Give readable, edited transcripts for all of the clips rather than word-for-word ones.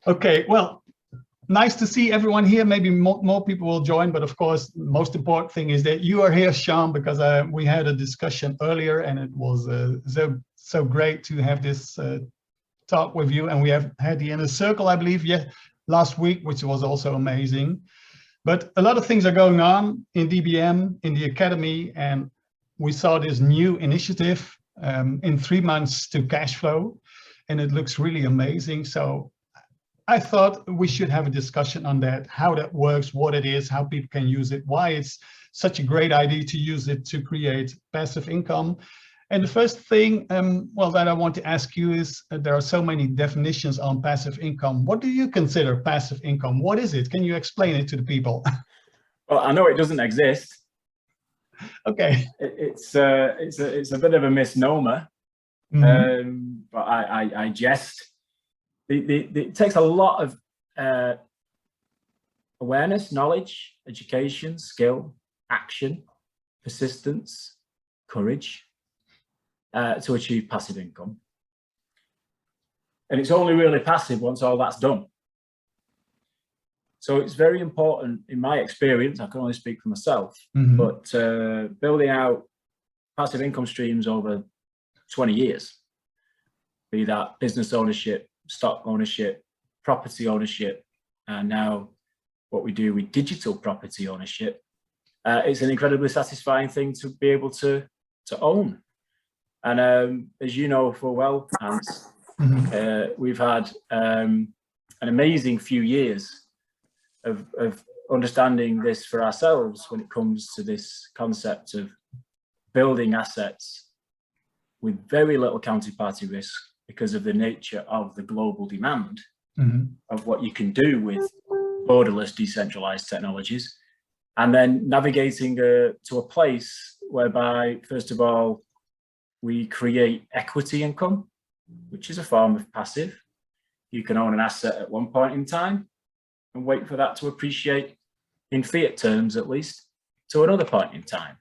Okay, well, nice to see everyone here. Maybe more people will join, but of course, the most important thing is that you are here, Sean, because we had a discussion earlier, and it was so great to have this talk with you. And we have had the inner circle, I believe, last week, which was also amazing. But a lot of things are going on in DBM, in the academy, and we saw this new initiative in 3 months to cash flow, and it looks really amazing. So I thought we should have a discussion on that, how that works, what it is, how people can use it, why it's such a great idea to use it to create passive income. And the first thing, that I want to ask you is, there are so many definitions on passive income. What do you consider passive income? What is it? Can you explain it to the people? Well, I know it doesn't exist. Okay. It's a bit of a misnomer, but I jest. It takes a lot of awareness, knowledge, education, skill, action, persistence, courage to achieve passive income. And it's only really passive once all that's done. So it's very important, in my experience, I can only speak for myself, but building out passive income streams over 20 years, be that business ownership, stock ownership, property ownership, and now what we do with digital property ownership, it's an incredibly satisfying thing to be able to own. And as you know full well, Hans, we've had an amazing few years of understanding this for ourselves when it comes to this concept of building assets with very little counterparty risk, because of the nature of the global demand of what you can do with borderless decentralized technologies, and then navigating to a place whereby, first of all, we create equity income, which is a form of passive. You can own an asset at one point in time and wait for that to appreciate, in fiat terms at least, to another point in time.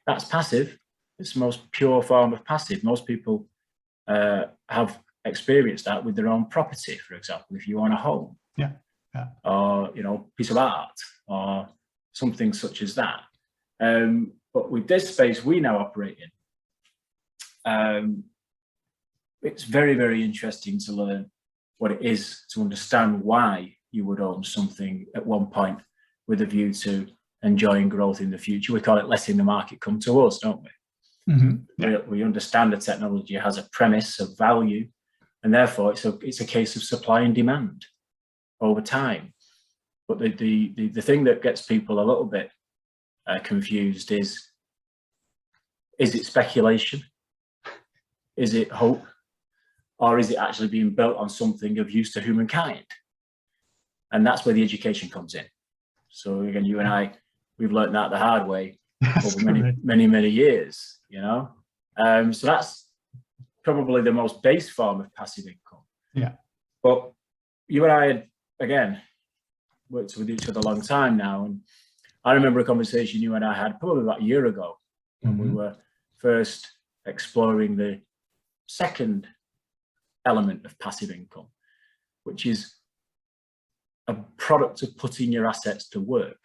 That's passive. It's the most pure form of passive. Most people have experienced that with their own property, for example, if you own a home, or piece of art, or something such as that. But with this space we now operate in, it's very, very interesting to learn what it is, to understand why you would own something at one point with a view to enjoying growth in the future. We call it letting the market come to us, don't we? We understand the technology has a premise of value, and therefore it's a case of supply and demand over time. But the thing that gets people a little bit confused is it speculation? Is it hope? Or is it actually being built on something of use to humankind? And that's where the education comes in. So again, you and I, we've learned that the hard way over many years. So that's probably the most base form of passive income. But you and I had, again, worked with each other a long time now, and I remember a conversation you and I had probably about a year ago when we were first exploring the second element of passive income, which is a product of putting your assets to work.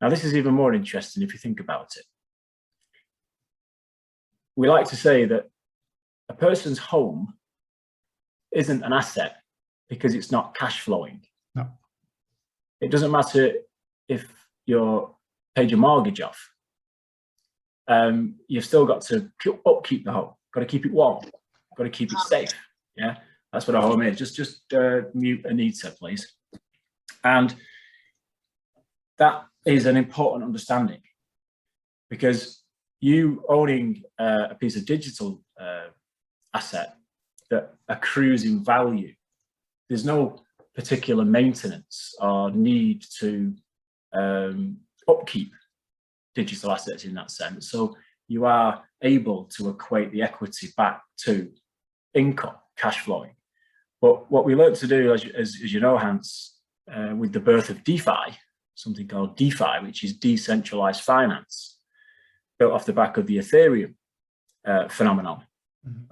Now, this is even more interesting if you think about it. We like to say that a person's home isn't an asset because it's not cash flowing. No. It doesn't matter if you're paid your mortgage off. You've still got to upkeep the home. Got to keep it warm. Got to keep it safe. Yeah, that's what a home is. Just mute Anita, please. And that is an important understanding, because you owning a piece of digital asset that accrues in value, there's no particular maintenance or need to upkeep digital assets in that sense. So you are able to equate the equity back to income, cash flowing. But what we learned to do, as you know, Hans, with the birth of DeFi, something called DeFi, which is decentralized finance, built off the back of the Ethereum phenomenon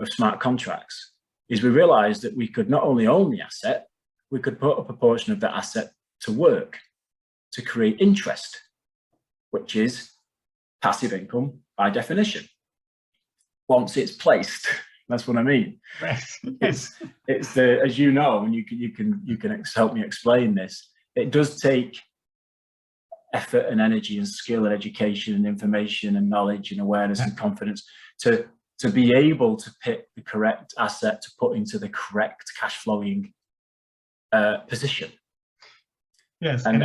of smart contracts, is we realized that we could not only own the asset, we could put a proportion of that asset to work to create interest, which is passive income by definition. Once it's placed, that's what I mean. Yes. It's the, as you know, and you can help me explain this. It does take effort and energy and skill and education and information and knowledge and awareness and confidence to be able to pick the correct asset to put into the correct cash flowing position. Yes, and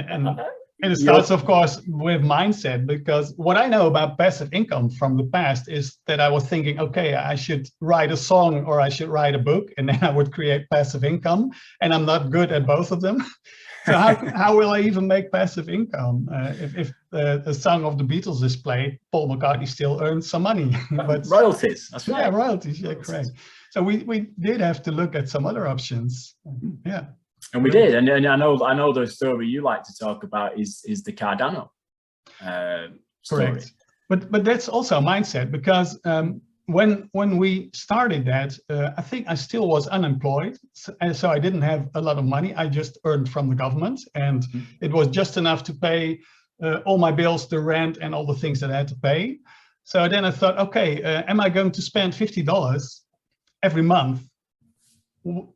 it starts, of course, with mindset, because what I know about passive income from the past is that I was thinking, okay, I should write a song or I should write a book, and then I would create passive income, and I'm not good at both of them. So how will I even make passive income? If the song of the Beatles is played, Paul McCartney still earns some money. But royalties, that's right. Yeah, royalties, yeah, correct. So we did have to look at some other options. Yeah. And we did, and I know the story you like to talk about is the Cardano story. Correct. But that's also a mindset, because when we started that, I think I still was unemployed, and so I didn't have a lot of money. I just earned from the government, and it was just enough to pay all my bills, the rent, and all the things that I had to pay. So then I thought, okay, am I going to spend $50 every month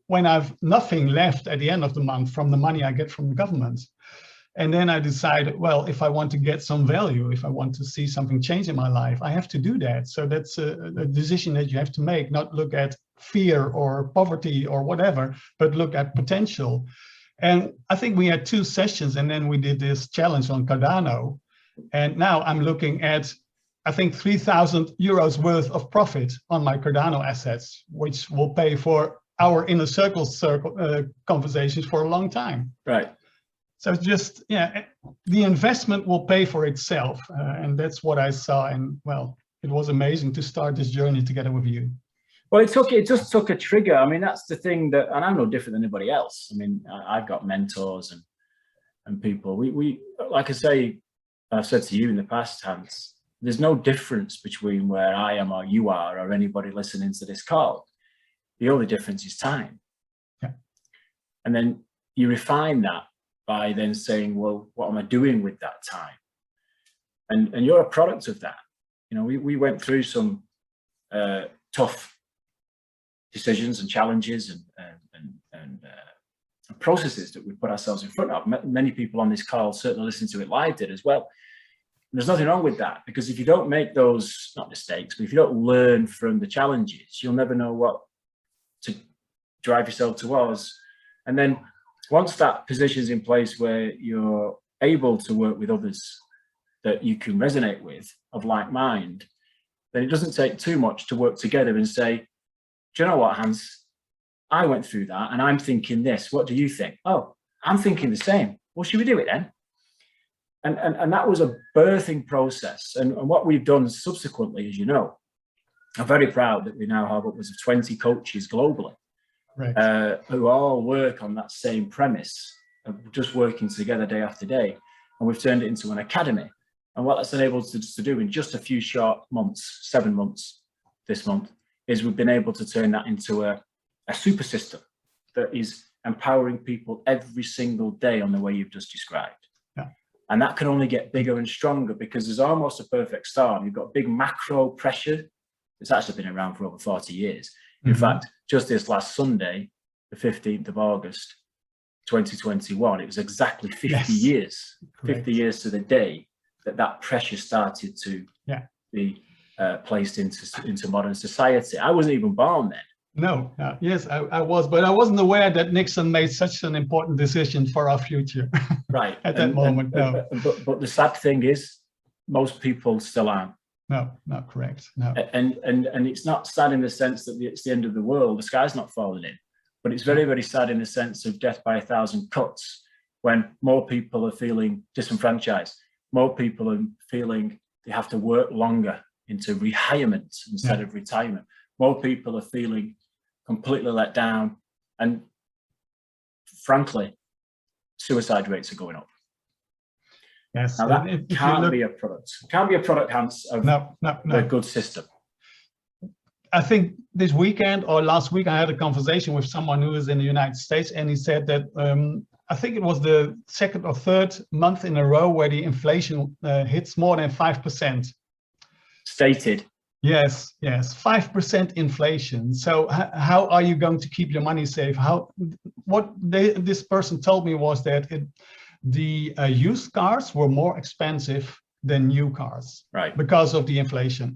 when I've nothing left at the end of the month from the money I get from the government? And then I decided, well, if I want to get some value, if I want to see something change in my life, I have to do that. So that's a decision that you have to make, not look at fear or poverty or whatever, but look at potential. And I think we had 2 sessions, and then we did this challenge on Cardano. And now I'm looking at, I think, 3,000 euros worth of profit on my Cardano assets, which will pay for our inner circle conversations for a long time. Right. So it's just, yeah, the investment will pay for itself. And that's what I saw. And well, it was amazing to start this journey together with you. Well, it just took a trigger. I mean, that's the thing that, and I'm no different than anybody else. I mean, I've got mentors and people. We like I say, I've said to you in the past, Hans, there's no difference between where I am or you are or anybody listening to this call. The only difference is time. Yeah. And then you refine that by then saying, well, what am I doing with that time? And you're a product of that. You know, we went through some tough decisions and challenges and processes that we put ourselves in front of. Many people on this call, certainly listening to it live, did as well. And there's nothing wrong with that, because if you don't make those, not mistakes, but if you don't learn from the challenges, you'll never know what to drive yourself towards. And then once that position is in place where you're able to work with others that you can resonate with, of like mind, then it doesn't take too much to work together and say, do you know what, Hans, I went through that and I'm thinking this, what do you think? Oh, I'm thinking the same. Well, should we do it then? And that was a birthing process. And what we've done subsequently, as you know, I'm very proud that we now have upwards of 20 coaches globally, right, who all work on that same premise of just working together day after day. And we've turned it into an academy. And what that's enabled us to do in just a few short months, 7 months this month, is we've been able to turn that into a super system that is empowering people every single day on the way you've just described. Yeah. And that can only get bigger and stronger because there's almost a perfect storm. You've got big macro pressure. It's actually been around for over 40 years. In fact, just this last Sunday, the 15th of August, 2021, it was exactly 50 years, correct, 50 years to the day that pressure started to be placed into modern society. I wasn't even born then. No, yes, I was, but I wasn't aware that Nixon made such an important decision for our future. Right. At that moment, no. But the sad thing is, most people still aren't. No, not correct. No. And it's not sad in the sense that it's the end of the world, the sky's not falling in, but it's very, very sad in the sense of death by 1,000 cuts, when more people are feeling disenfranchised, more people are feeling they have to work longer into retirement instead of retirement. More people are feeling completely let down, and frankly, suicide rates are going up. Yes, now that can't be a product. Can't be a product, Hans, of a good system. I think this weekend or last week, I had a conversation with someone who is in the United States, and he said that I think it was the second or third month in a row where the inflation hits more than 5%. Stated. Yes, yes, 5% inflation. So how are you going to keep your money safe? This person told me was that the used cars were more expensive than new cars, right, because of the inflation.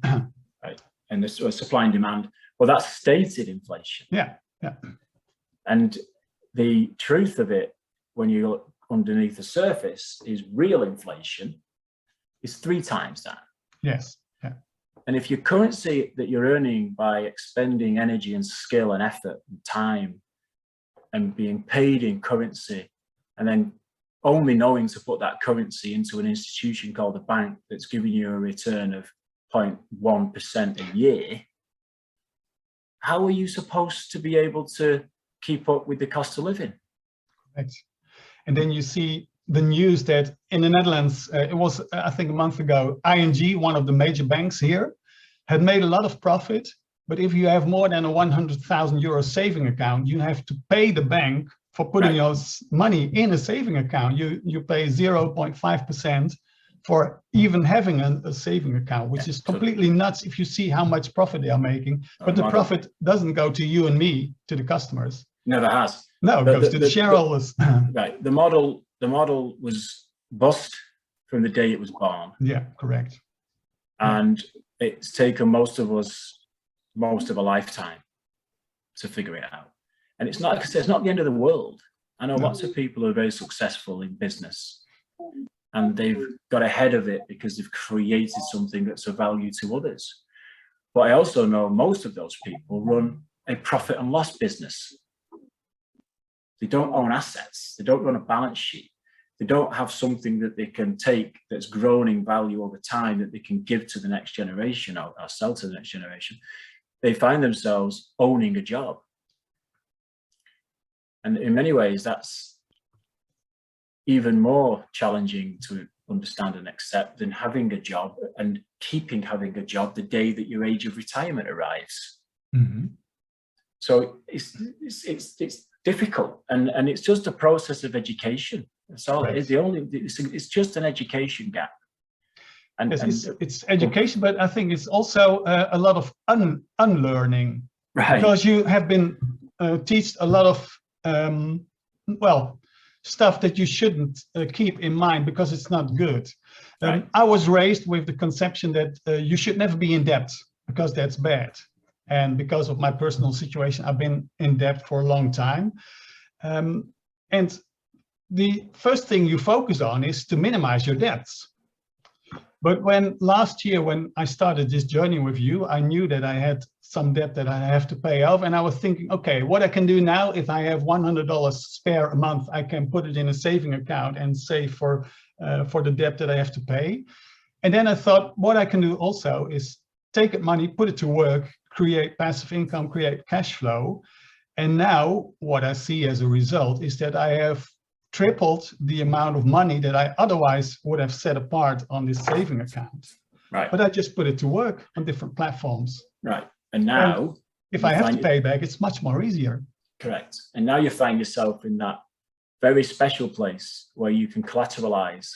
Right, and this was supply and demand. Well, that's stated inflation. Yeah, yeah. And the truth of it, when you look underneath the surface, is real inflation is 3 times that. Yes. Yeah. And if your currency that you're earning by expending energy and skill and effort and time and being paid in currency, and then only knowing to put that currency into an institution called a bank that's giving you a return of 0.1% a year, how are you supposed to be able to keep up with the cost of living? Right. And then you see the news that in the Netherlands, it was, I think, a month ago, ING, one of the major banks here, had made a lot of profit. But if you have more than a 100,000 euro saving account, you have to pay the bank for putting your money in a saving account. You pay 0.5% for even having a saving account, which is completely nuts if you see how much profit they are making. But the profit doesn't go to you and me, to the customers. Never has. No, it goes to the shareholders. Right. The model was bust from the day it was born. Yeah, correct. And it's taken most of us most of a lifetime to figure it out. And it's not the end of the world. I know lots of people who are very successful in business, and they've got ahead of it because they've created something that's of value to others. But I also know most of those people run a profit and loss business. They don't own assets. They don't run a balance sheet. They don't have something that they can take that's grown in value over time that they can give to the next generation or sell to the next generation. They find themselves owning a job. And in many ways, that's even more challenging to understand and accept than having a job and keeping having a job the day that your age of retirement arrives. Mm-hmm. So it's difficult, and it's just a process of education. That's all it is. It's just an education gap. And it's education, but I think it's also a lot of unlearning, because you have been taught a lot of stuff that you shouldn't keep in mind because it's not good. I was raised with the conception that you should never be in debt because that's bad. And because of my personal situation, I've been in debt for a long time. And the first thing you focus on is to minimize your debts. But last year, when I started this journey with you, I knew that I had some debt that I have to pay off. And I was thinking, okay, what I can do now, if I have $100 spare a month, I can put it in a saving account and save for the debt that I have to pay. And then I thought, what I can do also is take that money, put it to work, create passive income, create cash flow. And now what I see as a result is that I have tripled the amount of money that I otherwise would have set apart on this saving account. Right. But I just put it to work on different platforms. Right. And now, if I have to pay back, it's much more easier. Correct. And now you find yourself in that very special place where you can collateralize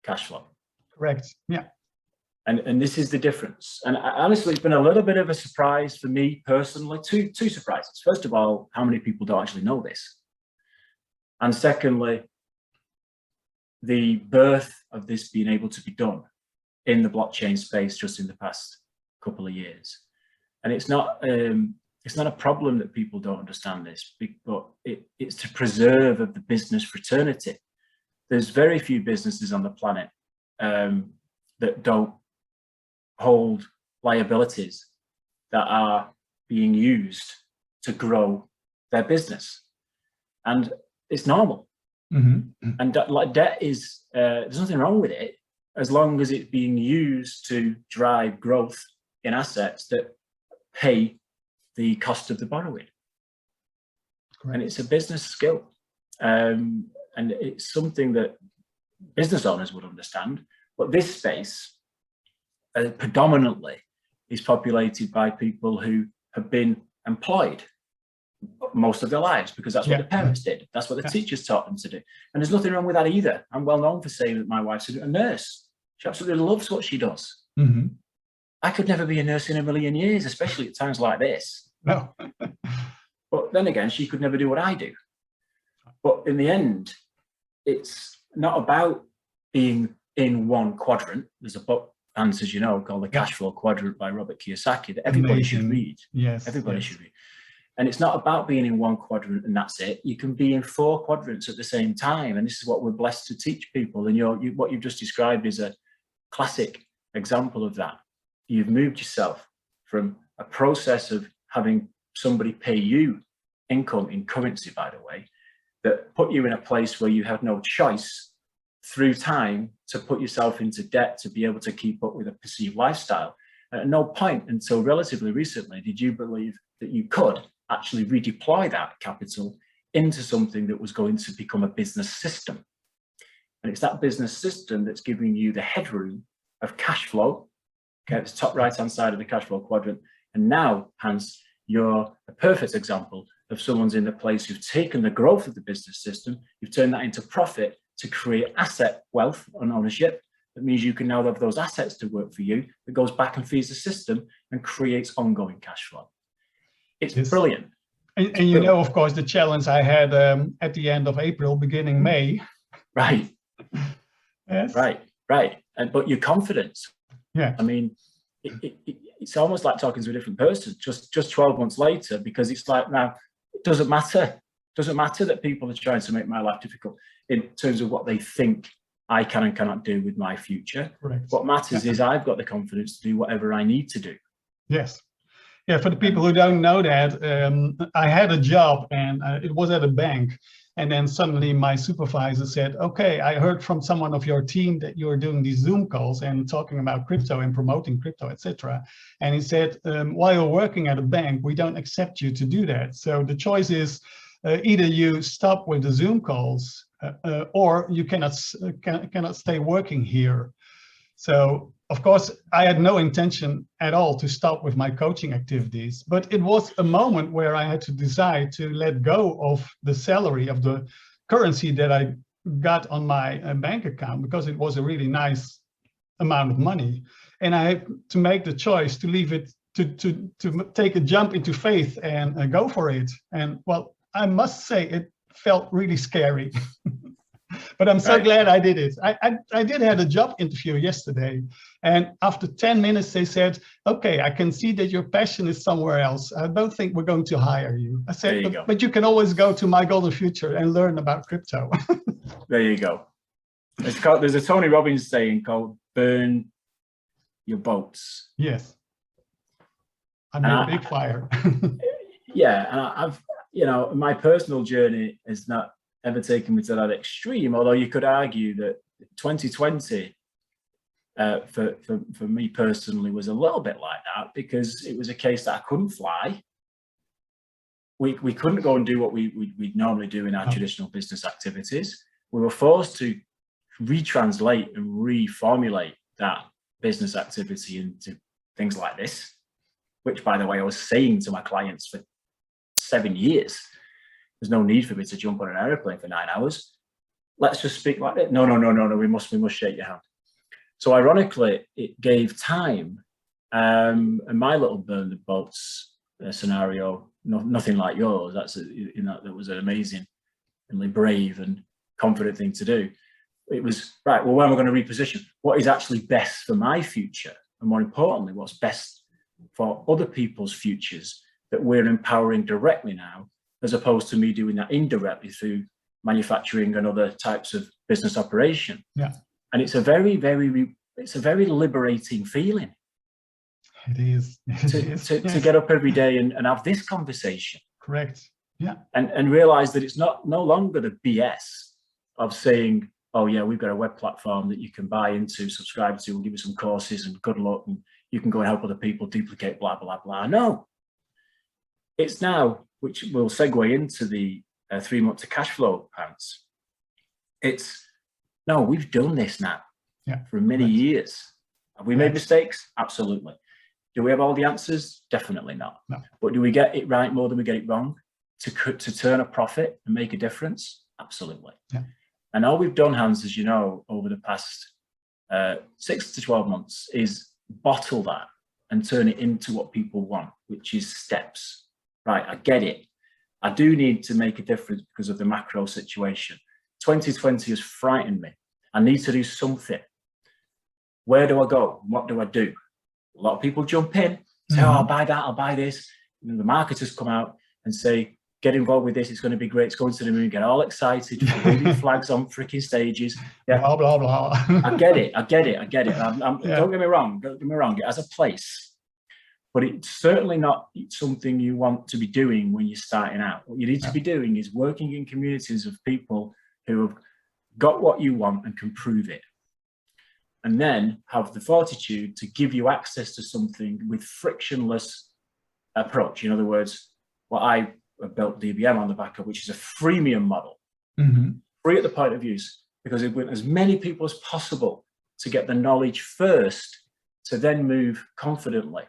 cash flow. Correct. Yeah. And this is the difference. And honestly, it's been a little bit of a surprise for me personally. Two surprises. First of all, how many people don't actually know this? And secondly, the birth of this being able to be done in the blockchain space just in the past couple of years. And it's not a problem that people don't understand this, but it's to preserve of the business fraternity. There's very few businesses on the planet that don't hold liabilities that are being used to grow their business. And it's normal. Mm-hmm. And debt is, there's nothing wrong with it as long as it's being used to drive growth in assets that pay the cost of the borrowing. Correct. And it's a business skill. And it's something that business owners would understand. But this space predominantly is populated by people who have been employed most of their lives because that's what the parents did. That's what the teachers taught them to do. And there's nothing wrong with that either. I'm well known for saying that my wife's a nurse. She absolutely loves what she does. Mm-hmm. I could never be a nurse in a million years, especially at times like this. No. But then again, she could never do what I do. But in the end, it's not about being in one quadrant. There's a book, as you know, called The Cash Flow Quadrant by Robert Kiyosaki that everybody should read. Yes. Everybody should read. And it's not about being in one quadrant and that's it. You can be in 4 quadrants at the same time. And this is what we're blessed to teach people. And what you've just described is a classic example of that. You've moved yourself from a process of having somebody pay you income in currency, by the way, that put you in a place where you have no choice through time to put yourself into debt to be able to keep up with a perceived lifestyle. At no point until relatively recently did you believe that you could actually redeploy that capital into something that was going to become a business system. And it's that business system that's giving you the headroom of cash flow. Okay, it's top right-hand side of the cash flow quadrant. And now, Hans, you're a perfect example of someone's in the place who've taken the growth of the business system, you've turned that into profit to create asset wealth and ownership. That means you can now have those assets to work for you that goes back and feeds the system and creates ongoing cash flow. It's brilliant. And you know, of course, the challenge I had at the end of April, beginning May. Right. Yes. Right. But your confidence. Yeah. I mean, it's almost like talking to a different person just 12 months later, because it's like, now, it doesn't matter. It doesn't matter that people are trying to make my life difficult in terms of what they think I can and cannot do with my future. Correct. What matters is I've got the confidence to do whatever I need to do. Yes. Yeah, for the people who don't know that, I had a job and it was at a bank. And then suddenly my supervisor said, okay, I heard from someone of your team that you're doing these Zoom calls and talking about crypto and promoting crypto, etc. And he said, while you're working at a bank, we don't accept you to do that. So the choice is either you stop with the Zoom calls or you cannot stay working here. So, of course, I had no intention at all to stop with my coaching activities, but it was a moment where I had to decide to let go of the salary of the currency that I got on my bank account, because it was a really nice amount of money. And I had to make the choice to leave it, to take a jump into faith and go for it. And well, I must say it felt really scary. But I'm so glad I did it. I did have a job interview yesterday. And after 10 minutes, they said, okay, I can see that your passion is somewhere else. I don't think we're going to hire you. I said, but you can always go to My Golden Future and learn about crypto. There you go. There's a Tony Robbins saying called burn your boats. Yes. I made a big fire. Yeah. And I've, my personal journey is not ever taken me to that extreme, although you could argue that 2020 for me personally was a little bit like that, because it was a case that I couldn't fly. We couldn't go and do what we'd normally do in our traditional business activities. We were forced to retranslate and reformulate that business activity into things like this, which, by the way, I was saying to my clients for 7 years. There's no need for me to jump on an airplane for 9 hours. Let's just speak like that. No, we must shake your hand. So ironically, it gave time. And my little burn the boats scenario, nothing like yours. That was an amazingly brave and confident thing to do. It was, right, well, where am I going to reposition? What is actually best for my future? And more importantly, what's best for other people's futures that we're empowering directly now, as opposed to me doing that indirectly through manufacturing and other types of business operation. Yeah. And it's a very liberating feeling. It is. To get up every day and have this conversation. Correct. Yeah. And realize that it's no longer the BS of saying, oh yeah, we've got a web platform that you can buy into, subscribe to, we'll give you some courses and good luck, and you can go and help other people duplicate, blah, blah, blah. No. It's now, which will segue into the 3 months to cash flow pants. No, we've done this now for many years. Have we made mistakes? Absolutely. Do we have all the answers? Definitely not. No. But do we get it right more than we get it wrong to turn a profit and make a difference? Absolutely. Yeah. And all we've done, Hans, as you know, over the past 6 to 12 months is bottle that and turn it into what people want, which is steps. Right, I get it. I do need to make a difference because of the macro situation. 2020 has frightened me. I need to do something. Where do I go? What do I do? A lot of people jump in, say, oh, I'll buy that, I'll buy this. And the marketers come out and say, get involved with this, it's going to be great, it's going to the moon, get all excited, waving flags on freaking stages. Yeah. Blah, blah, blah. I get it. Don't get me wrong, it has a place. But it's certainly not something you want to be doing when you're starting out. What you need to be doing is working in communities of people who have got what you want and can prove it. And then have the fortitude to give you access to something with frictionless approach. In other words, what I built DBM on the back of, which is a freemium model, free at the point of use, because it went as many people as possible to get the knowledge first, to then move confidently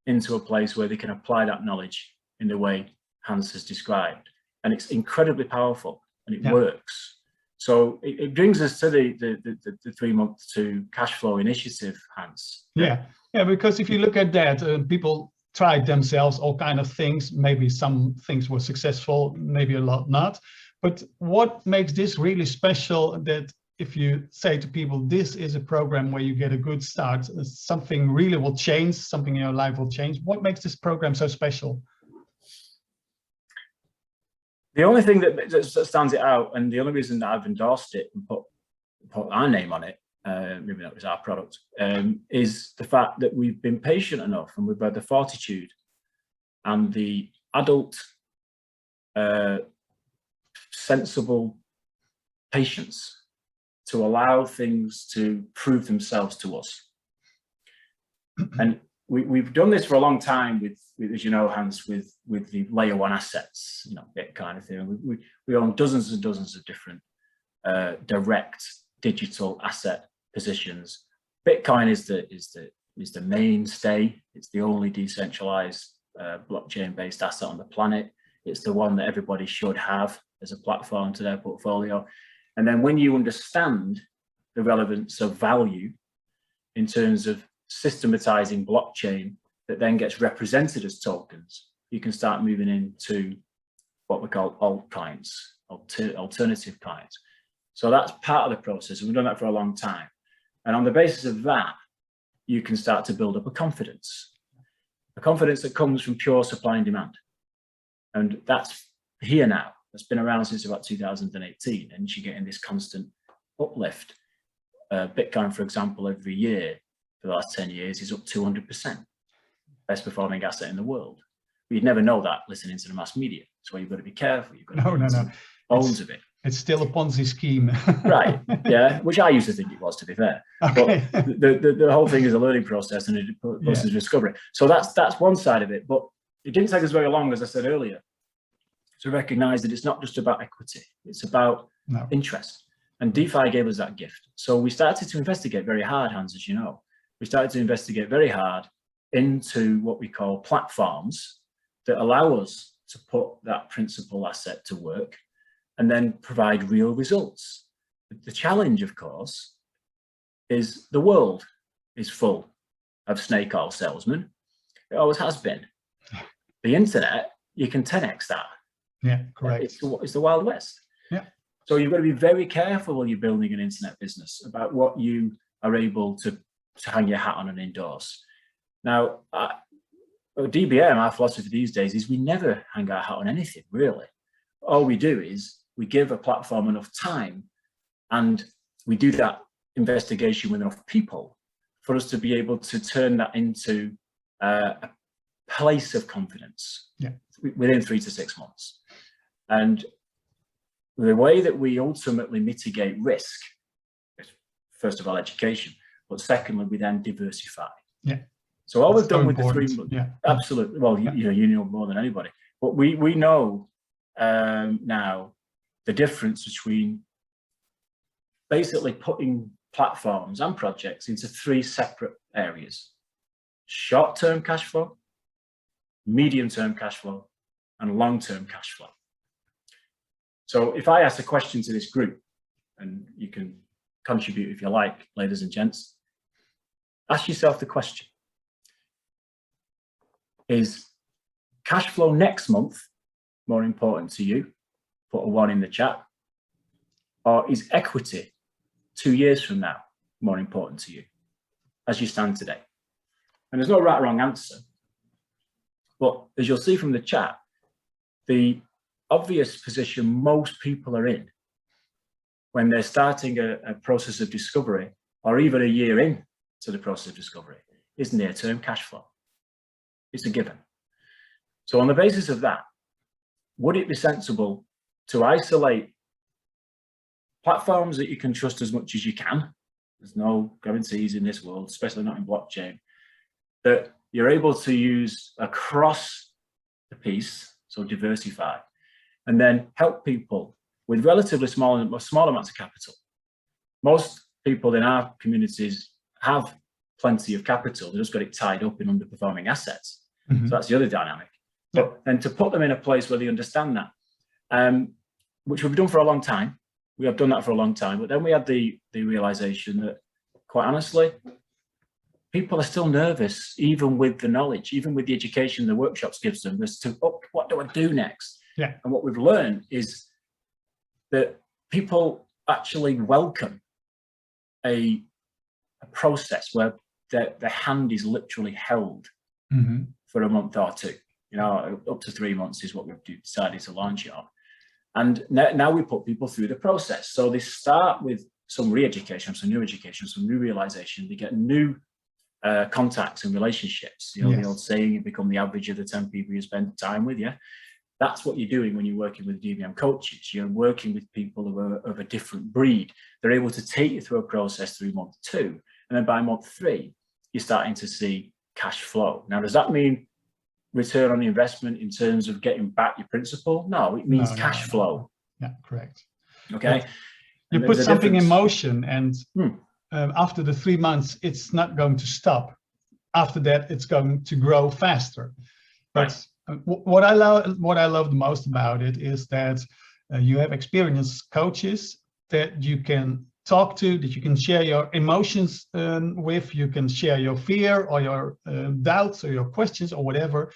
into a place where they can apply that knowledge in the way Hans has described. And it's incredibly powerful and it works. So it brings us to the 3 month to cash flow initiative, Hans. Yeah, because if you look at that, people tried themselves, all kind of things. Maybe some things were successful, maybe a lot not. But what makes this really special, that if you say to people, this is a program where you get a good start, something really will change, something in your life will change. What makes this program so special? The only thing that stands it out, and the only reason that I've endorsed it and put our name on it, maybe that was our product, is the fact that we've been patient enough and we've had the fortitude and the adult, sensible patience to allow things to prove themselves to us. And we've done this for a long time with, as you know, Hans, with the layer one assets, you know, that kind of thing. We own dozens and dozens of different direct digital asset positions. Bitcoin is the mainstay. It's the only decentralized blockchain-based asset on the planet. It's the one that everybody should have as a platform to their portfolio. And then when you understand the relevance of value in terms of systematizing blockchain that then gets represented as tokens, you can start moving into what we call altcoins, alternative coins. So that's part of the process, and we've done that for a long time. And on the basis of that, you can start to build up a confidence that comes from pure supply and demand. And that's here now. That's been around since about 2018, and you're getting this constant uplift. Bitcoin, for example, every year for the last 10 years is up 200%. Best performing asset in the world. But you'd never know that listening to the mass media. So you've got to be careful. You've got to no. Bones of it. It's still a Ponzi scheme. Right, yeah, which I used to think it was, to be fair. Okay. But the whole thing is a learning process and a process of discovery. So that's one side of it. But it didn't take us very long, as I said earlier, to recognize that it's not just about equity, it's about interest. And DeFi gave us that gift. So we started to investigate very hard, Hans, as you know. We started to investigate very hard into what we call platforms that allow us to put that principal asset to work and then provide real results. The challenge, of course, is the world is full of snake oil salesmen. It always has been. The internet, you can 10x that. Yeah, correct. It's the Wild West. Yeah. So you've got to be very careful when you're building an internet business about what you are able to hang your hat on and endorse. Now, DBM, our philosophy these days is we never hang our hat on anything, really. All we do is we give a platform enough time and we do that investigation with enough people for us to be able to turn that into a place of confidence within 3 to 6 months. And the way that we ultimately mitigate risk, first of all, education, but secondly, we then diversify. Yeah. So all we've done with the 3 months, yeah, absolutely. Well, you know more than anybody, but we know now the difference between basically putting platforms and projects into 3 separate areas. short-term cash flow, medium-term cash flow, and long-term cash flow. So if I ask a question to this group, and you can contribute if you like, ladies and gents, ask yourself the question: is cash flow next month more important to you? Put a 1 in the chat. Or is equity 2 years from now more important to you as you stand today? And there's no right or wrong answer. But as you'll see from the chat, the obvious position most people are in when they're starting a process of discovery, or even a year in to the process of discovery, is near-term cash flow. It's a given. So on the basis of that, would it be sensible to isolate platforms that you can trust as much as you can? There's no guarantees in this world, especially not in blockchain, that you're able to use across the piece, so diversify, and then help people with relatively small amounts of capital. Most people in our communities have plenty of capital, they just got it tied up in underperforming assets. So that's the other dynamic. But then to put them in a place where they understand that, which we've done for a long time. We have done that for a long time, but then we had the realization that, quite honestly, people are still nervous, even with the knowledge, even with the education the workshops gives them, as to, oh, what do I do next? Yeah. And what we've learned is that people actually welcome a process where their hand is literally held for a month or two. You know, up to 3 months is what we've decided to launch it on. And now we put people through the process. So they start with some re-education, some new education, some new realization. They get new contacts and relationships. You know, the old saying, you become the average of the 10 people you spend time with. Yeah, that's what you're doing when you're working with DVM coaches. You're working with people of a different breed. They're able to take you through a process through month 2. And then by month 3, you're starting to see cash flow. Now, does that mean return on the investment in terms of getting back your principal? No, it means cash flow. Yeah, correct. Okay. You put something in motion, and after the 3 months, it's not going to stop. After that, it's going to grow faster. But what I love the most about it is that you have experienced coaches that you can talk to, that you can share your emotions with, you can share your fear or your doubts or your questions or whatever.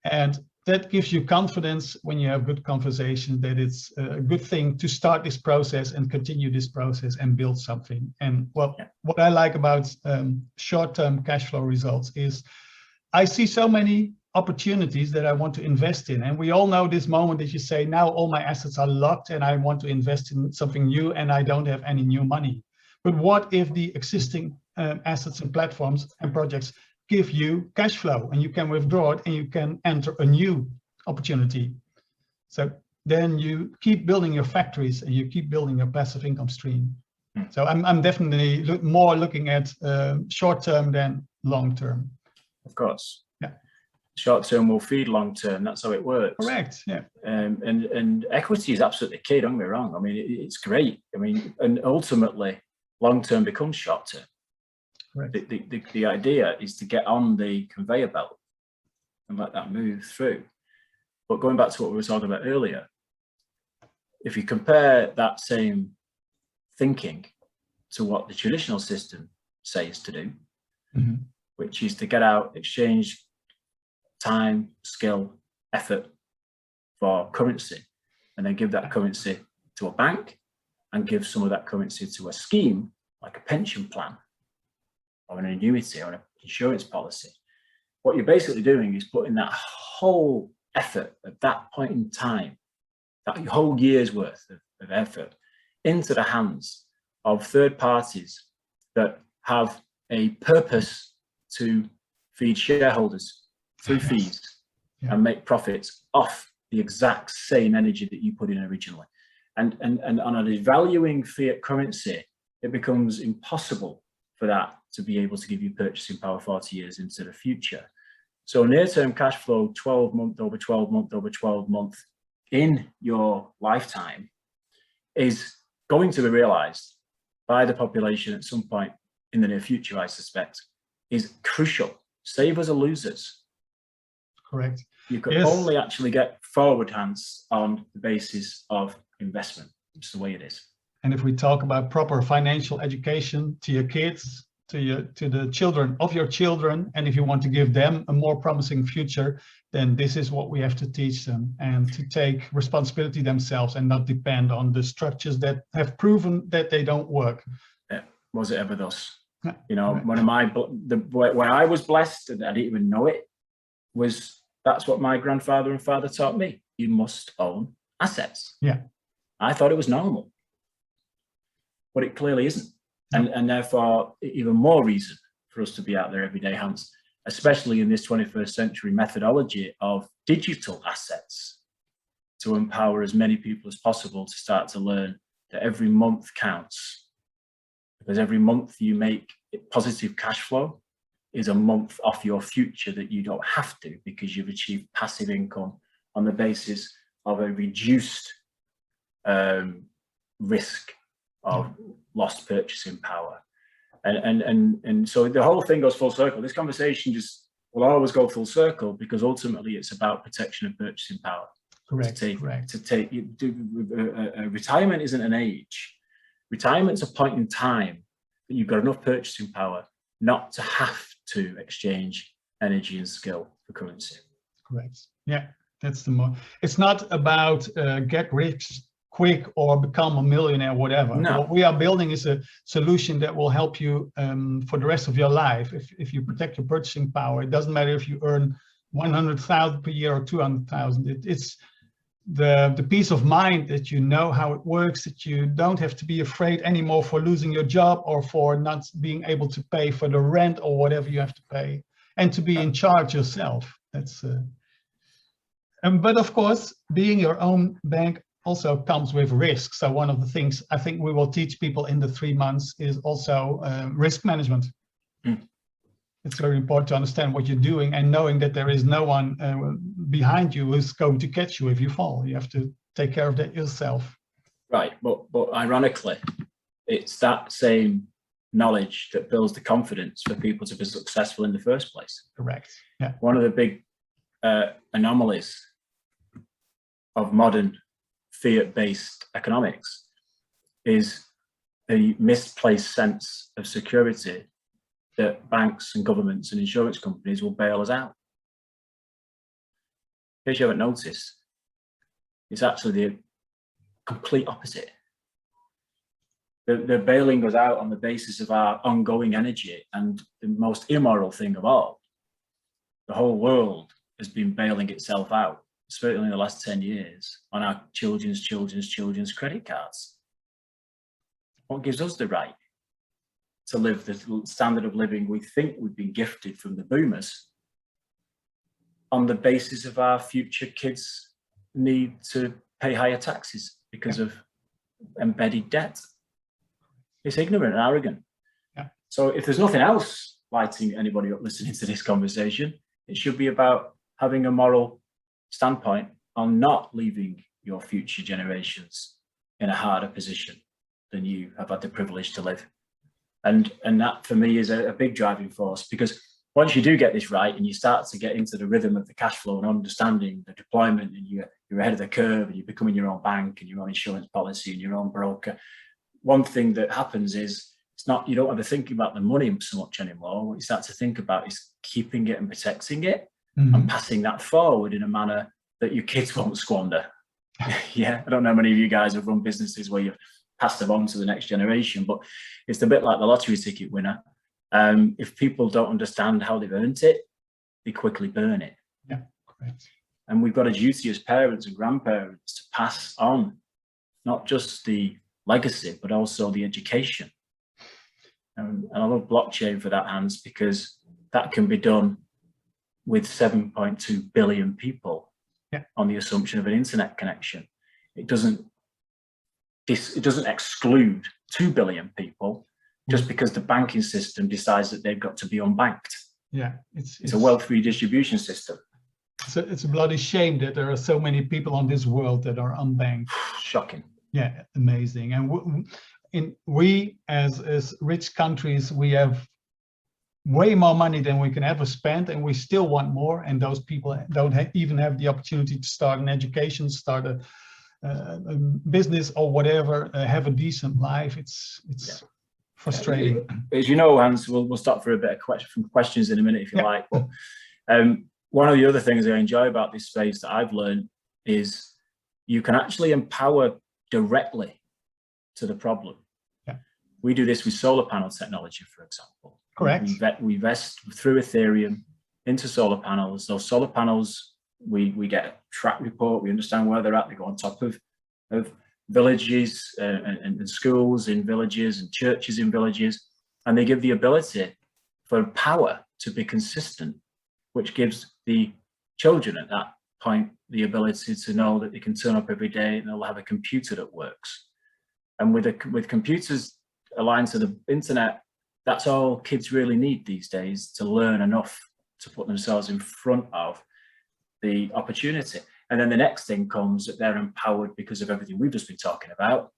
And that gives you confidence when you have good conversation that it's a good thing to start this process and continue this process and build something. And what I like about short-term cash flow results is I see so many opportunities that I want to invest in. And we all know this moment that you say, now all my assets are locked and I want to invest in something new and I don't have any new money. But what if the existing assets and platforms and projects give you cash flow and you can withdraw it and you can enter a new opportunity? So then you keep building your factories and you keep building your passive income stream. So I'm definitely more looking at short-term than long-term. Of course. Short-term will feed long-term. That's how it works. Correct. Yeah. And equity is absolutely key. Don't get me wrong. I mean, it's great. I mean, and ultimately, long-term becomes short-term. Right. The idea is to get on the conveyor belt and let that move through. But going back to what we were talking about earlier, if you compare that same thinking to what the traditional system says to do, which is to get out, exchange time, skill, effort for currency, and then give that currency to a bank and give some of that currency to a scheme like a pension plan or an annuity or an insurance policy. What you're basically doing is putting that whole effort at that point in time, that whole year's worth of effort, into the hands of third parties that have a purpose to feed shareholders through fees and make profits off the exact same energy that you put in originally. And on a devaluing fiat currency, it becomes impossible for that to be able to give you purchasing power 40 years into the future. So near-term cash flow, 12 month over 12 month over 12 month in your lifetime is going to be realized by the population at some point in the near future, I suspect, is crucial Savers are losers. Correct. You can only actually get forward hands on the basis of investment. It's the way it is. And if we talk about proper financial education to your kids, to the children of your children, and if you want to give them a more promising future, then this is what we have to teach them, and to take responsibility themselves and not depend on the structures that have proven that they don't work. Yeah. Was it ever thus? Yeah. You know, Right. one of where I was blessed, and I didn't even know it, was that's what my grandfather and father taught me. You must own assets. Yeah. I thought it was normal, but it clearly isn't. And therefore, even more reason for us to be out there every day, Hans, especially in this 21st century methodology of digital assets, to empower as many people as possible to start to learn that every month counts. Because every month you make positive cash flow is a month off your future that you don't have to, because you've achieved passive income on the basis of a reduced risk of lost purchasing power. And so the whole thing goes full circle. This conversation just will always go full circle, because ultimately it's about protection of purchasing power. Correct. Retirement isn't an age. Retirement's a point in time that you've got enough purchasing power not to have to exchange energy and skill for currency. Correct. Yeah, that's the more. It's not about get rich quick or become a millionaire, whatever. No. What we are building is a solution that will help you for the rest of your life. If you protect your purchasing power, it doesn't matter if you earn 100,000 per year or 200,000. It's the peace of mind that you know how it works, that you don't have to be afraid anymore for losing your job or for not being able to pay for the rent or whatever you have to pay, and to be in charge yourself. That's but of course, being your own bank also comes with risk. So one of the things I think we will teach people in the 3 months is also risk management. Mm. It's very important to understand what you're doing and knowing that there is no one behind you who's going to catch you if you fall. You have to take care of that yourself. Right, but ironically, it's that same knowledge that builds the confidence for people to be successful in the first place. Correct. Yeah. One of the big anomalies of modern fiat-based economics is a misplaced sense of security that banks and governments and insurance companies will bail us out. In case you haven't noticed, it's actually the complete opposite. They're bailing us out on the basis of our ongoing energy, and the most immoral thing of all, the whole world has been bailing itself out, certainly in the last 10 years, on our children's credit cards. What gives us the right to live the standard of living we think we've been gifted from the boomers on the basis of our future kids' need to pay higher taxes because of embedded debt? It's ignorant and arrogant. Yeah. So if there's nothing else lighting anybody up listening to this conversation, it should be about having a moral standpoint on not leaving your future generations in a harder position than you have had the privilege to live. And that for me is a big driving force, because once you do get this right and you start to get into the rhythm of the cash flow and understanding the deployment, and you're ahead of the curve and you're becoming your own bank and your own insurance policy and your own broker, one thing that happens is it's not, you don't ever think about the money so much anymore. What you start to think about is keeping it and protecting it, mm-hmm. and passing that forward in a manner that your kids won't squander. Yeah, I don't know how many of you guys have run businesses where you've passed them on to the next generation, but it's a bit like the lottery ticket winner. If people don't understand how they've earned it, they quickly burn it. Yeah, correct. And we've got a duty as parents and grandparents to pass on not just the legacy, but also the education. And I love blockchain for that, Hans, because that can be done with 7.2 billion people, yeah, on the assumption of an internet connection. It doesn't exclude 2 billion people just because the banking system decides that they've got to be unbanked. Yeah, it's a wealth redistribution system. So it's a bloody shame that there are so many people on this world that are unbanked. Shocking. Yeah, amazing. And we as rich countries, we have way more money than we can ever spend, and we still want more, and those people don't even have the opportunity to start an education, start a business or whatever, have a decent life. It's frustrating. As you know, Hans, we'll stop for a bit of questions in a minute if you like. But one of the other things I enjoy about this space that I've learned is you can actually empower directly to the problem. Yeah. We do this with solar panel technology, for example. Correct. We invest through Ethereum into solar panels. Those solar panels, we get a track report. We understand where they're at. They go on top of villages and schools in villages and churches in villages, and they give the ability for power to be consistent, which gives the children at that point the ability to know that they can turn up every day and they'll have a computer that works. And with computers aligned to the internet, that's all kids really need these days to learn enough to put themselves in front of the opportunity. And then the next thing comes that they're empowered because of everything we've just been talking about.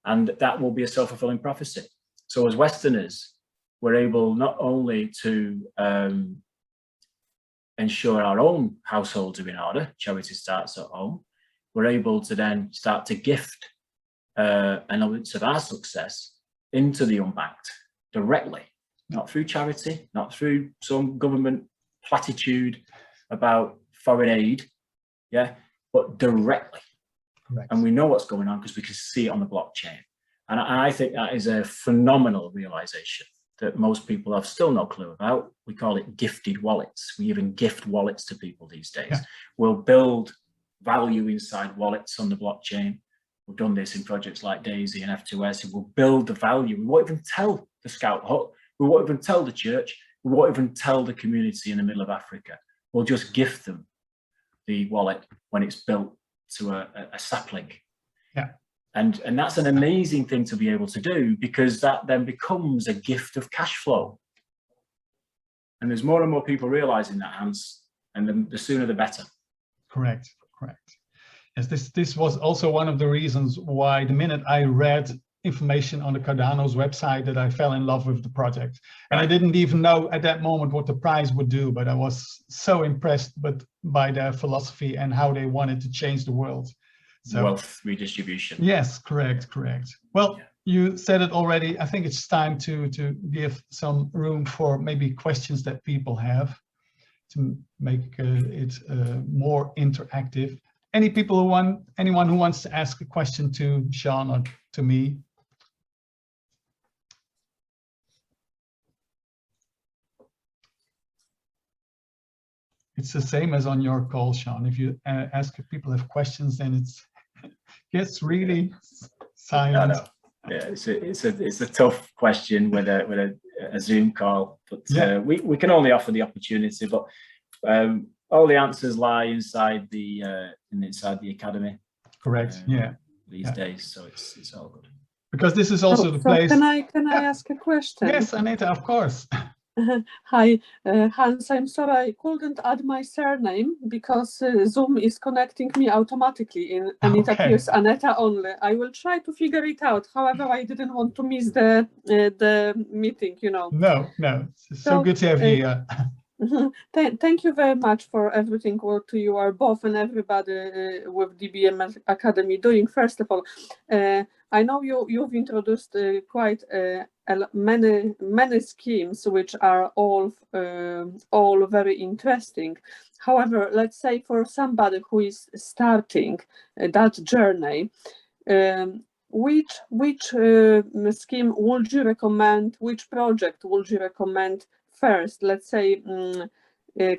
And that will be a self-fulfilling prophecy. So as Westerners, we're able not only to ensure our own households are in order, charity starts at home, we're able to then start to gift elements of our success into the unbanked directly, not through charity, not through some government platitude about foreign aid, but directly. Correct. And we know what's going on because we can see it on the blockchain. And I think that is a phenomenal realization that most people have still no clue about. We call it gifted wallets. We even gift wallets to people these days. Yeah. We'll build value inside wallets on the blockchain. We've done this in projects like Daisy and F2S. We'll build the value. We won't even tell the Scout Hut. We won't even tell the church. We won't even tell the community in the middle of Africa. We'll just gift them the wallet when it's built to a sapling. Yeah. And that's an amazing thing to be able to do, because that then becomes a gift of cash flow. And there's more and more people realizing that, Hans, and the sooner the better. Correct. Yes, this was also one of the reasons why the minute I read information on the Cardano's website that I fell in love with the project. And I didn't even know at that moment what the prize would do, but I was so impressed by their philosophy and how they wanted to change the world. So, wealth redistribution. Yes, correct. Well, you said it already. I think it's time to give some room for maybe questions that people have to make it more interactive. Anyone who wants to ask a question to Sean or to me? It's the same as on your call, Sean. If you ask if people have questions, then it gets really silent. No. Yeah, it's a tough question with a Zoom call, but we can only offer the opportunity. But all the answers lie inside the academy. Correct. These days, so it's all good. Because this is also the place. Can I ask a question? Yes, Anita, of course. Hi, Hans, I'm sorry I couldn't add my surname because Zoom is connecting me automatically and it appears Aneta only. I will try to figure it out. However, I didn't want to miss the meeting, No, it's so good to have you here. Thank you very much for everything what you are both and everybody with DBM Academy doing. First of all, I know you've introduced quite many schemes which are all very interesting. However, let's say for somebody who is starting that journey, which scheme would you recommend? Which project would you recommend first? Let's say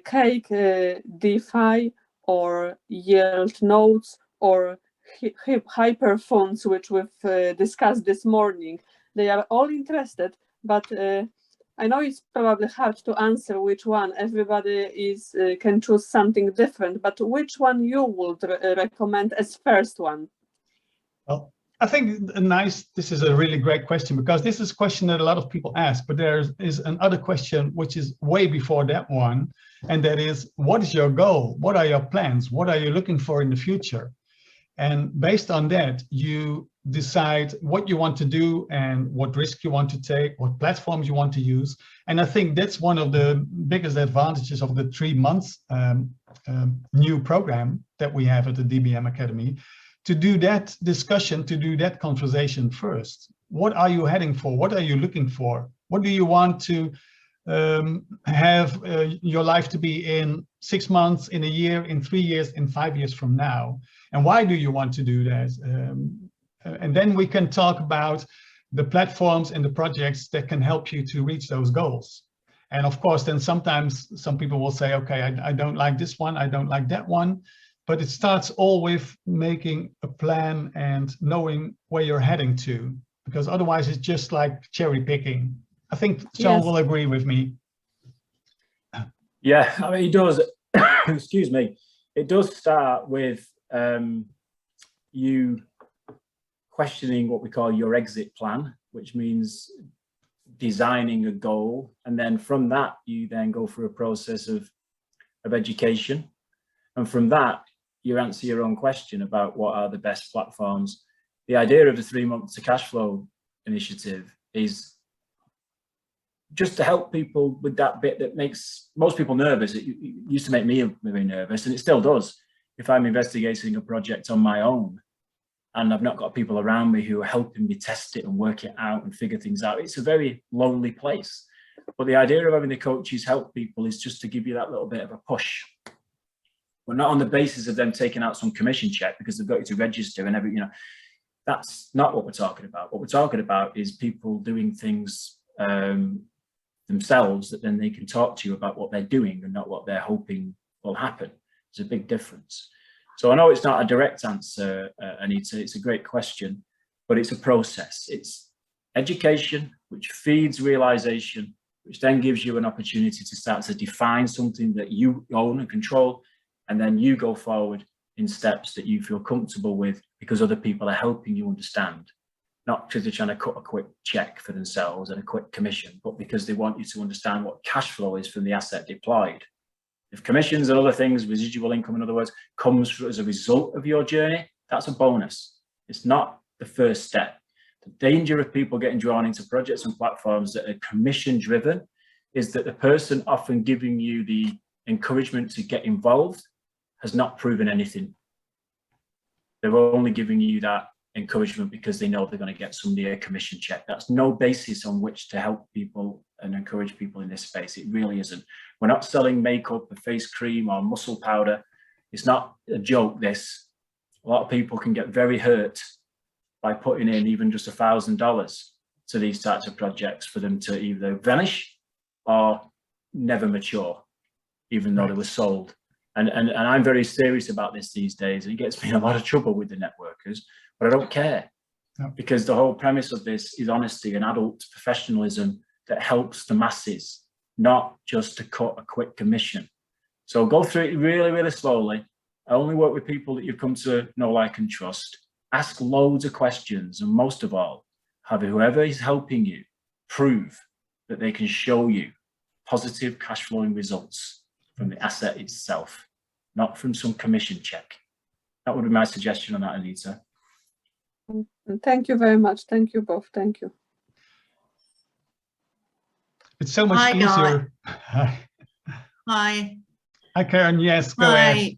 Cake, DeFi, or Yield Nodes, or Hyperfunds, which we've discussed this morning. They are all interested, but I know it's probably hard to answer which one. Everybody can choose something different, but which one you would recommend as first one? Well, I think this is a really great question, because this is a question that a lot of people ask, but there is another question which is way before that one, and that is, what is your goal? What are your plans? What are you looking for in the future? And based on that, you decide what you want to do and what risk you want to take, what platforms you want to use. And I think that's one of the biggest advantages of the 3 months new program that we have at the DBM Academy, to do that discussion, to do that conversation first. What are you heading for? What are you looking for? What do you want to have your life to be in 6 months, in a year, in 3 years, in 5 years from now? And why do you want to do that? And then we can talk about the platforms and the projects that can help you to reach those goals. And of course, then sometimes some people will say, okay, I don't like this one, I don't like that one. But it starts all with making a plan and knowing where you're heading to, because otherwise it's just like cherry picking. I think Sean Yes. will agree with me. Yeah, I mean, it does. Excuse me. It does start with you questioning what we call your exit plan, which means designing a goal. And then from that, you then go through a process of education. And from that, you answer your own question about what are the best platforms. The idea of the 3 months to cash flow initiative is just to help people with that bit that makes most people nervous. It used to make me very nervous, and it still does. If I'm investigating a project on my own and I've not got people around me who are helping me test it and work it out and figure things out, it's a very lonely place. But the idea of having the coaches help people is just to give you that little bit of a push. But not on the basis of them taking out some commission check because they've got you to register and everything, you know. That's not what we're talking about. What we're talking about is people doing things themselves that then they can talk to you about what they're doing and not what they're hoping will happen. There's a big difference. So I know it's not a direct answer, Anita, it's a great question, but it's a process. It's education, which feeds realization, which then gives you an opportunity to start to define something that you own and control, and then you go forward in steps that you feel comfortable with because other people are helping you understand. Not because they're trying to cut a quick check for themselves and a quick commission, but because they want you to understand what cash flow is from the asset deployed. If commissions and other things, residual income, in other words, comes as a result of your journey, that's a bonus. It's not the first step. The danger of people getting drawn into projects and platforms that are commission driven is that the person often giving you the encouragement to get involved has not proven anything. They're only giving you that encouragement because they know they're going to get somebody a commission check. That's no basis on which to help people and encourage people in this space. It really isn't. We're not selling makeup or face cream or muscle powder. It's not a joke, this. A lot of people can get very hurt by putting in even just $1,000 to these types of projects for them to either vanish or never mature, even though they were sold. And I'm very serious about this these days, and it gets me in a lot of trouble with the networkers, but I don't care. No. Because the whole premise of this is honesty and adult professionalism that helps the masses, not just to cut a quick commission. So go through it really, really slowly. I only work with people that you've come to know, like, and trust. Ask loads of questions, and most of all, have whoever is helping you prove that they can show you positive cash flowing results from the asset itself, not from some commission check. That would be my suggestion on that, Anita. Thank you very much. Thank you both. Thank you. It's so much easier. Hi. Hi. Hi, Karen. Yes, go ahead.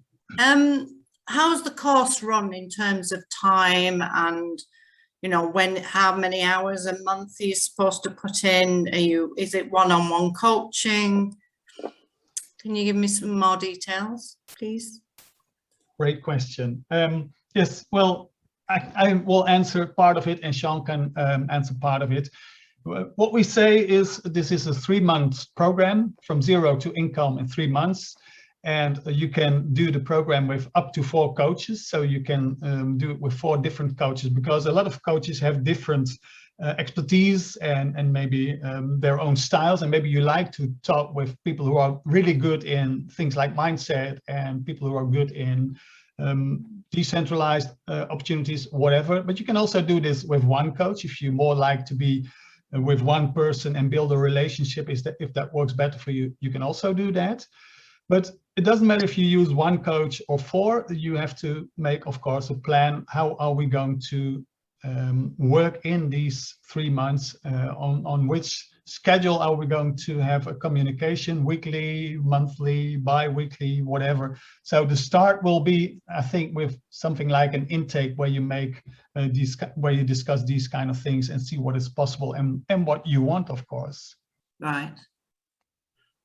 How's the course run in terms of time and, you know, how many hours a month are you supposed to put in? Is it one-on-one coaching? Can you give me some more details, please? Great question. Yes, well, I will answer part of it and Sean can answer part of it. What we say is this is a 3-month program from 0 to income in 3 months. And you can do the program with up to 4 coaches. So you can do it with 4 different coaches, because a lot of coaches have different expertise and maybe their own styles. And maybe you like to talk with people who are really good in things like mindset and people who are good in decentralized opportunities, whatever. But you can also do this with one coach if you more like to be with one person and build a relationship. If that works better for you, you can also do that. But it doesn't matter if you use 1 coach or 4, you have to make, of course, a plan. How are we going to work in these 3 months on which schedule are we going to have a communication, weekly, monthly, bi-weekly, whatever. So the start will be, I think, with something like an intake where you make where you discuss these kind of things and see what is possible and what you want, of course. Right.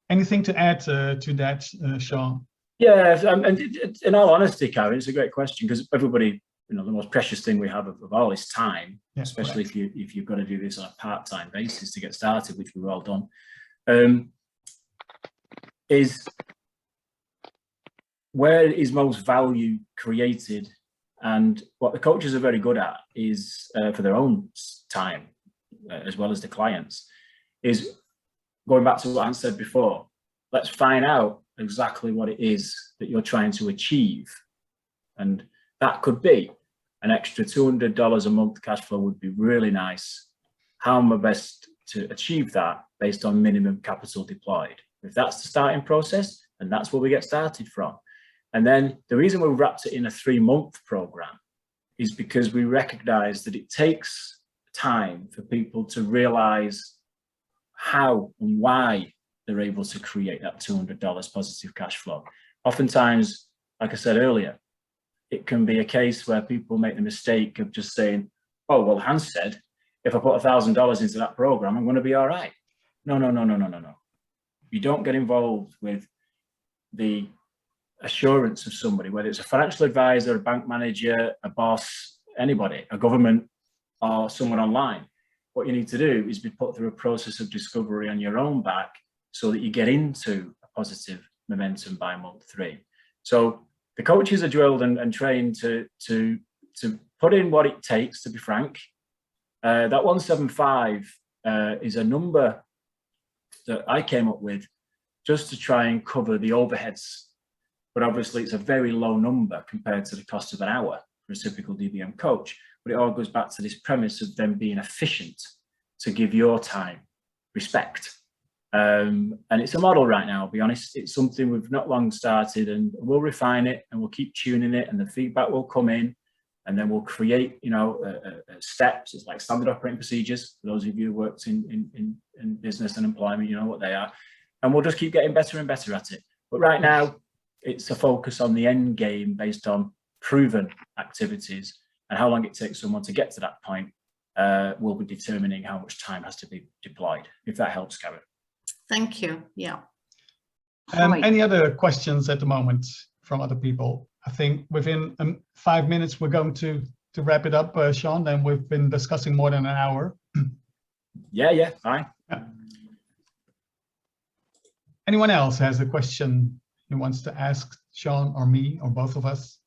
Anything to add to that, Sean? Yeah, and in all honesty, Karen, it's a great question, because everybody, you know, the most precious thing we have of all is time, yeah, especially if you've got to do this on a part-time basis to get started, which we've all done. Is where is most value created, and what the coaches are very good at is for their own time, as well as the clients, is going back to what I said before. Let's find out exactly what it is that you're trying to achieve, and that could be an extra $200 a month cash flow would be really nice. How am I best to achieve that based on minimum capital deployed? If that's the starting process, and that's where we get started from. And then the reason we wrapped it in a 3-month program is because we recognize that it takes time for people to realize how and why they're able to create that $200 positive cash flow. Oftentimes, like I said earlier, it can be a case where people make the mistake of just saying, oh, well, Hans said, if I put $1,000 into that program, I'm going to be all right. No. You don't get involved with the assurance of somebody, whether it's a financial advisor, a bank manager, a boss, anybody, a government, or someone online. What you need to do is be put through a process of discovery on your own back so that you get into a positive momentum by month 3. So the coaches are drilled and trained to put in what it takes, to be frank. That 175 is a number that I came up with just to try and cover the overheads. But obviously it's a very low number compared to the cost of an hour for a typical DBM coach. But it all goes back to this premise of them being efficient to give your time respect. And it's a model right now, I'll be honest. It's something we've not long started, and we'll refine it and we'll keep tuning it, and the feedback will come in, and then we'll create, you know, steps. It's like standard operating procedures. For those of you who worked in business and employment, you know what they are. And we'll just keep getting better and better at it. But right now, it's a focus on the end game based on proven activities, and how long it takes someone to get to that point will be determining how much time has to be deployed, if that helps, Karen. Thank you. Yeah. Any other questions at the moment from other people? I think within 5 minutes, we're going to wrap it up, Sean, and we've been discussing more than an hour. Yeah, fine. Yeah. Anyone else has a question he wants to ask Sean or me or both of us?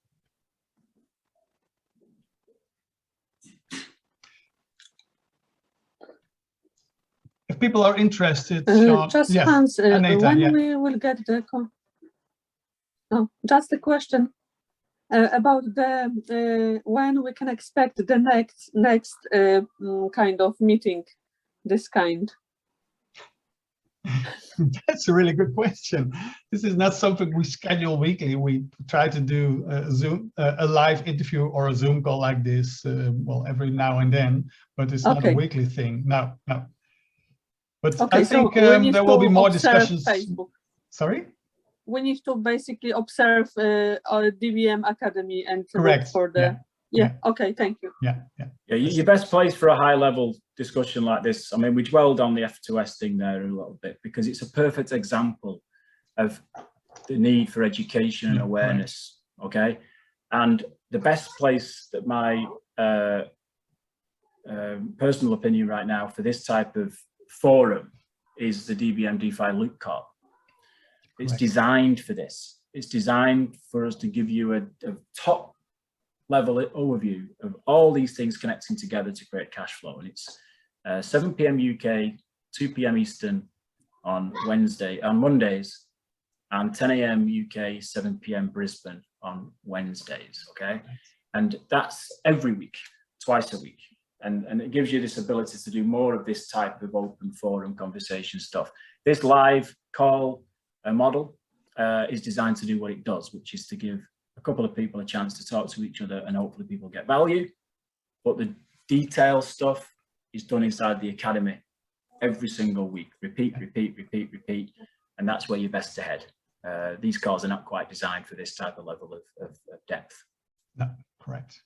If people are interested, Sean, just yes. Hans, Anita, when yeah. we will get the just a question about the when we can expect the next kind of meeting, this kind. That's a really good question. This is not something we schedule weekly. We try to do a live interview or a Zoom call like this, well, every now and then, but it's not a weekly thing. No. But I think there will be more discussions. Facebook. Sorry? We need to basically observe our DBM Academy and correct for the yeah. Okay, thank you. Yeah. Your best place for a high-level discussion like this, I mean, we dwelled on the F2S thing there a little bit because it's a perfect example of the need for education and awareness. Right. Okay, and the best place that my personal opinion right now for this type of forum is the DBM DeFi Loop Call. It's designed for this. It's designed for us to give you a top level overview of all these things connecting together to create cash flow. And it's 7 p.m. UK, 2 p.m. Eastern on Mondays, and 10 a.m. UK, 7 p.m. Brisbane on Wednesdays, okay? And that's every week, twice a week. And it gives you this ability to do more of this type of open forum conversation stuff. This live call model is designed to do what it does, which is to give a couple of people a chance to talk to each other and hopefully people get value. But detail stuff is done inside the academy every single week. Repeat, repeat, repeat, repeat. And that's where you're best ahead. These cars are not quite designed for this type of level of depth. No, correct.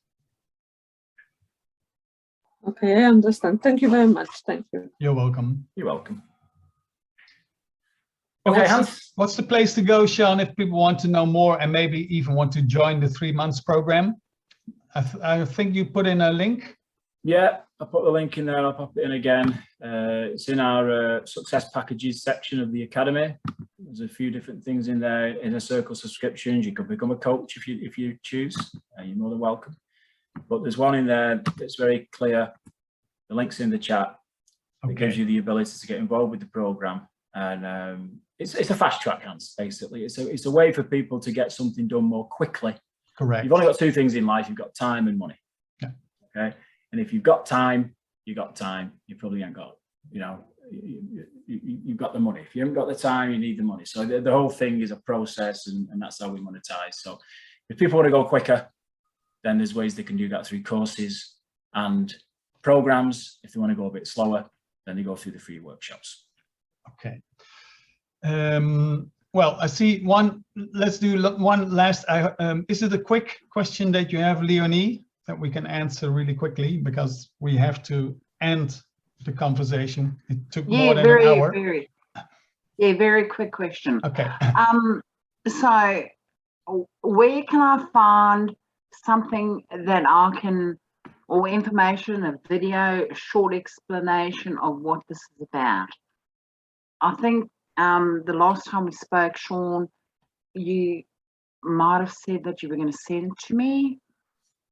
Okay, I understand. Thank you very much. Thank you. You're welcome. You're welcome. Okay, Hans. What's the place to go, Sean, if people want to know more and maybe even want to join the 3 months program? I think you put in a link. Yeah, I put the link in there. I'll pop it in again. It's in our success packages section of the academy. There's a few different things in there. Inner circle subscriptions. You can become a coach if you choose. You're more than welcome. But there's one in there that's very clear. The link's in the chat. Okay. It gives you the ability to get involved with the program, and it's a fast track, Hans. Basically, it's a way for people to get something done more quickly. Correct. You've only got 2 things in life. You've got time and money. Yeah. Okay. And if you've got time, you probably ain't got, you've got the money. If you haven't got the time, you need the money. So the whole thing is a process, and that's how we monetize. So if people want to go quicker, then there's ways they can do that through courses and programs. If they want to go a bit slower, then they go through the free workshops. Okay. Well, I see one. Let's do one last. Is it a quick question that you have, Leonie, that we can answer really quickly, because we have to end the conversation? It took more than an hour. Very quick question. Okay. So where can I find something that I can, or information, a video, a short explanation of what this is about? I think the last time we spoke, Sean, you might have said that you were going to send it to me,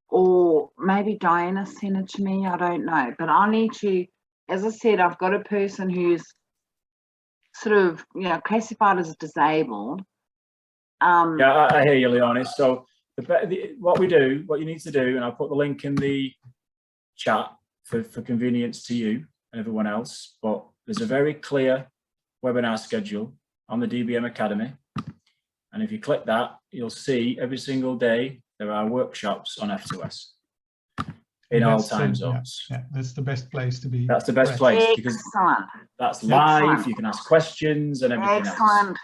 or maybe Diana sent it to me, I don't know. But I need to, as I said, I've got a person who's sort of, classified as disabled. Yeah, I hear you, Leonie. So what you need to do, and I'll put the link in the chat for convenience to you and everyone else, but there's a very clear webinar schedule on the DBM Academy. And if you click that, you'll see every single day there are workshops on F2S in all time zones. Yeah, that's the best place to be. That's the best place, because that's live. You can ask questions and everything else.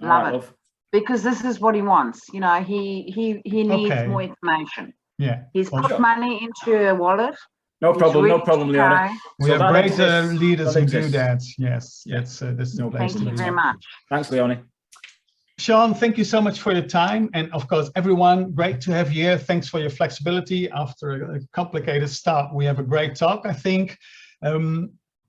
Love it. Because this is what he wants. He needs more information. Yeah. He's put money into a wallet. No problem, Leonie. We have great leaders who do that. Yes, that's the place to be. Thank you very much. Thanks, Leonie. Sean, thank you so much for your time. And of course, everyone, great to have you here. Thanks for your flexibility. After a complicated start, we have a great talk, I think.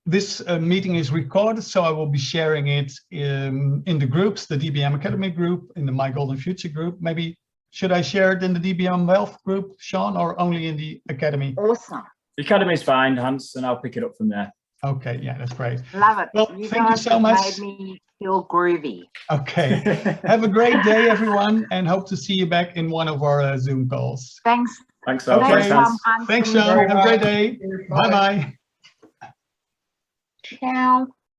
This meeting is recorded, so I will be sharing it in the groups, the DBM Academy group, in the My Golden Future group. Maybe, should I share it in the DBM Wealth group, Sean, or only in the Academy? Awesome. The Academy is fine, Hans, and I'll pick it up from there. Okay, yeah, that's great. Love it. Well, thank you so much. Made me feel groovy. Okay. Have a great day, everyone, and hope to see you back in one of our Zoom calls. Thanks. Thanks, Okay. Hans. Thanks, Sean. Have a great day. Bye-bye. Ciao.